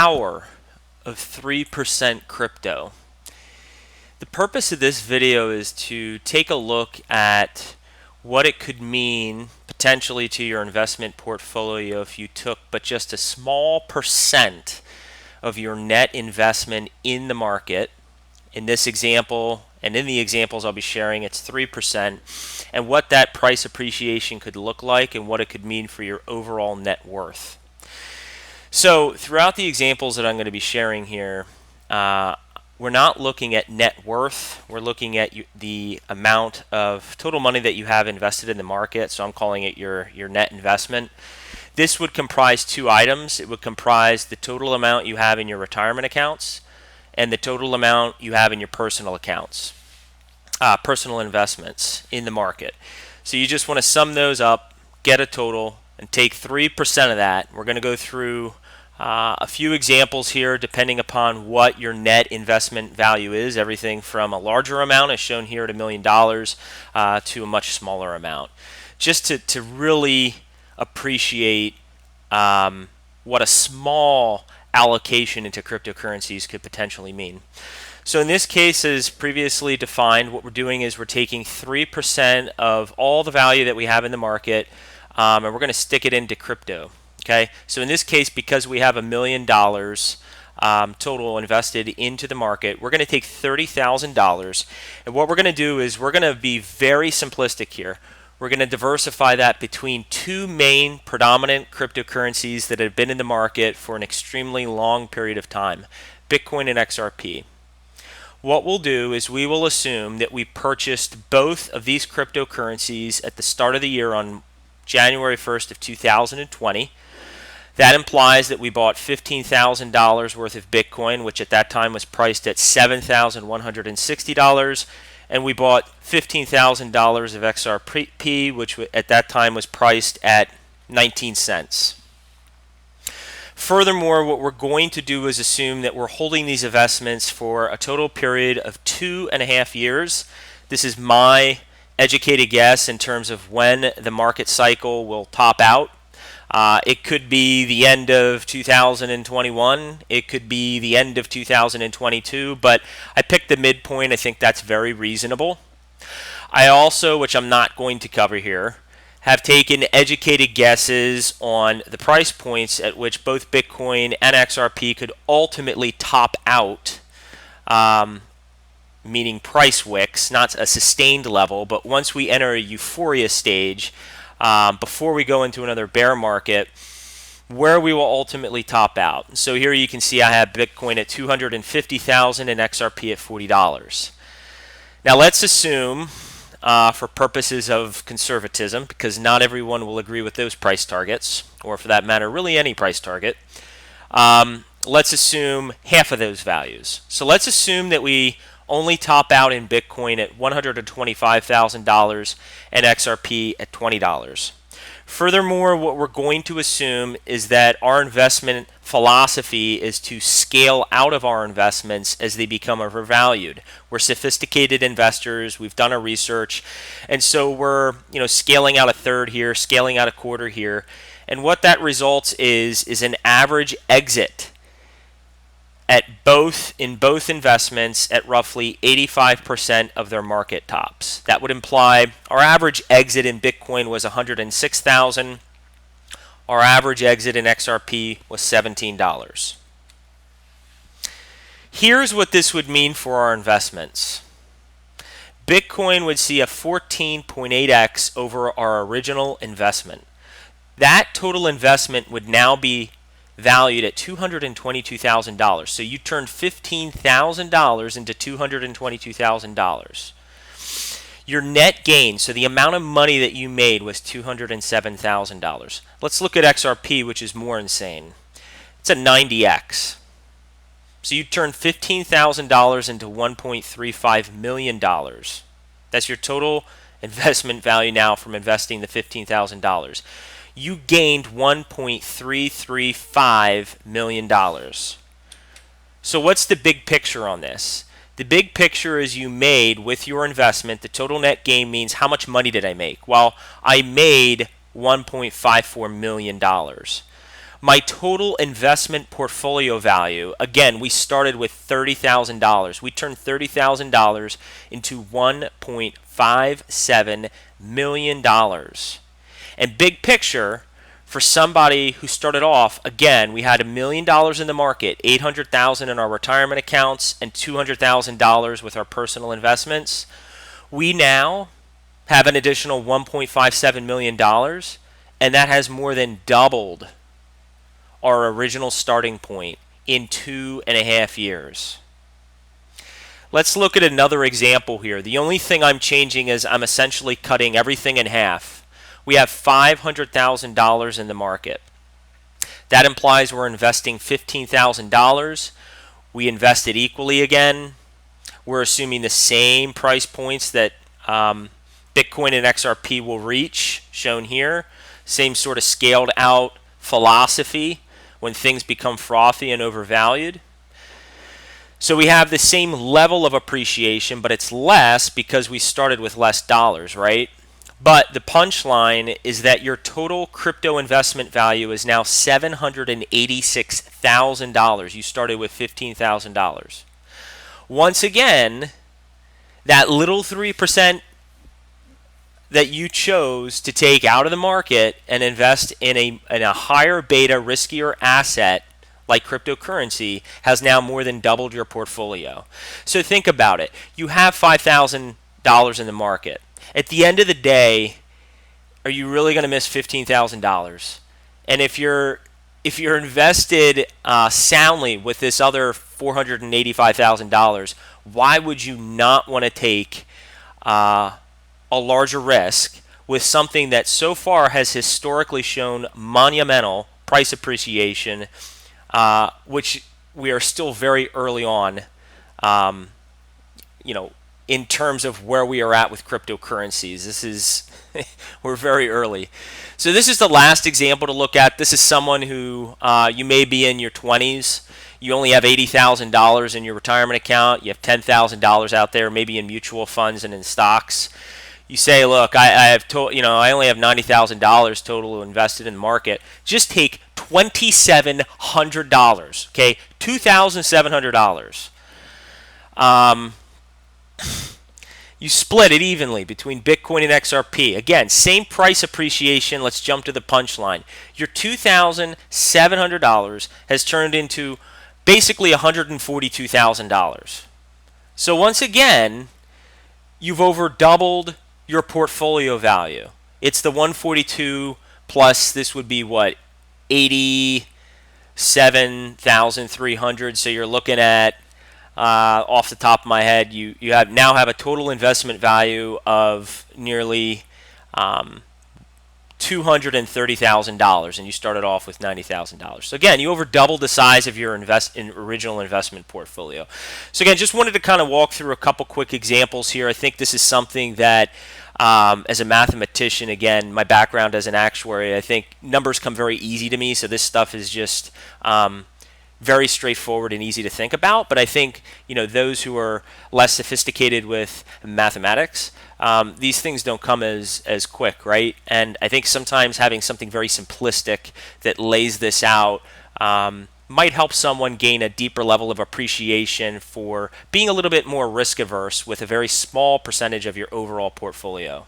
power of 3% crypto. The purpose of this video is to take a look at what it could mean potentially to your investment portfolio if you took but just a small percent of your net investment in the market. In this example, and in the examples I'll be sharing, it's 3%, and what that price appreciation could look like and what it could mean for your overall net worth. So throughout the examples that I'm going to be sharing here, we're not looking at net worth. We're looking at the amount of total money that you have invested in the market. So I'm calling it your net investment. This would comprise two items. It would comprise the total amount you have in your retirement accounts and the total amount you have in your personal accounts, personal investments in the market. So you just want to sum those up, get a total, and take 3% of that. We're going to go through a few examples here depending upon what your net investment value is, everything from a larger amount as shown here at $1 million to a much smaller amount, just to really appreciate what a small allocation into cryptocurrencies could potentially mean. So in this case, as previously defined, what we're doing is we're taking 3% of all the value that we have in the market and we're going to stick it into crypto. Okay, so in this case, because we have $1 million total invested into the market, we're going to take $30,000, and what we're going to do is we're going to be very simplistic here. We're going to diversify that between two main predominant cryptocurrencies that have been in the market for an extremely long period of time, Bitcoin and XRP. What we'll do is we will assume that we purchased both of these cryptocurrencies at the start of the year on January 1st of 2020. That implies that we bought $15,000 worth of Bitcoin, which at that time was priced at $7,160, and we bought $15,000 of XRP, which at that time was priced at 19 cents. Furthermore, what we're going to do is assume that we're holding these investments for a total period of 2.5 years. This is my educated guess in terms of when the market cycle will top out. It could be the end of 2021. It could be the end of 2022, but I picked the midpoint. I think that's very reasonable. I also, which I'm not going to cover here, have taken educated guesses on the price points at which both Bitcoin and XRP could ultimately top out, meaning price wicks, not a sustained level, but once we enter a euphoria stage, before we go into another bear market, where we will ultimately top out. So here you can see I have Bitcoin at $250,000 and XRP at $40. Now let's assume, for purposes of conservatism, because not everyone will agree with those price targets, or for that matter, really any price target, let's assume half of those values. So let's assume that we only top out in Bitcoin at $125,000 and XRP at $20. Furthermore, what we're going to assume is that our investment philosophy is to scale out of our investments as they become overvalued. We're sophisticated investors, we've done our research, and so we're scaling out a third here, scaling out a quarter here, and what that results is an average exit in both investments at roughly 85% of their market tops. That would imply our average exit in Bitcoin was $106,000. Our average exit in XRP was $17. Here's what this would mean for our investments. Bitcoin would see a 14.8x over our original investment. That total investment would now be valued at $222,000. So you turned $15,000 into $222,000. Your net gain, so the amount of money that you made, was $207,000. Let's look at XRP, which is more insane. It's a 90x. So you turned $15,000 into $1.35 million. That's your total investment value now from investing the $15,000. You gained $1.335 million. So what's the big picture on this? The big picture is you made, with your investment, the total net gain means how much money did I make? Well, I made $1.54 million. My total investment portfolio value, again, we started with $30,000. We turned $30,000 into $1.57 million. And big picture, for somebody who started off, again, we had $1 million in the market, $800,000 in our retirement accounts, and $200,000 with our personal investments. We now have an additional $1.57 million, and that has more than doubled our original starting point in 2.5 years. Let's look at another example here. The only thing I'm changing is I'm essentially cutting everything in half. We have $500,000 in the market. That implies we're investing $15,000. We invested equally again. We're assuming the same price points that Bitcoin and XRP will reach, shown here. Same sort of scaled out philosophy when things become frothy and overvalued. So we have the same level of appreciation, but it's less because we started with less dollars, right? But the punchline is that your total crypto investment value is now $786,000. You started with $15,000. Once again, that little 3% that you chose to take out of the market and invest in a higher beta, riskier asset like cryptocurrency has now more than doubled your portfolio. So think about it. You have $5,000 in the market. At the end of the day, are you really going to miss $15,000? And if you're invested soundly with this other $485,000, why would you not want to take a larger risk with something that so far has historically shown monumental price appreciation, which we are still very early on, in terms of where we are at with cryptocurrencies. This is, we're very early. So this is the last example to look at. This is someone who you may be in your 20s. You only have $80,000 in your retirement account. You have $10,000 out there, maybe in mutual funds and in stocks. You say, look, I only have $90,000 total invested in the market. Just take $2,700, okay? $2,700. You split it evenly between Bitcoin and XRP. Again, same price appreciation. Let's jump to the punchline. Your $2,700 has turned into basically $142,000. So once again, you've over doubled your portfolio value. It's the 142 plus, this would be what, 87,300. So you're looking at, off the top of my head, you now have a total investment value of nearly $230,000, and you started off with $90,000. So again, you over doubled the size of your original investment portfolio. So again, just wanted to kind of walk through a couple quick examples here. I think this is something that, as a mathematician, again, my background as an actuary, I think numbers come very easy to me. So this stuff is just very straightforward and easy to think about. But I think those who are less sophisticated with mathematics, these things don't come as quick, right? And I think sometimes having something very simplistic that lays this out might help someone gain a deeper level of appreciation for being a little bit more risk averse with a very small percentage of your overall portfolio.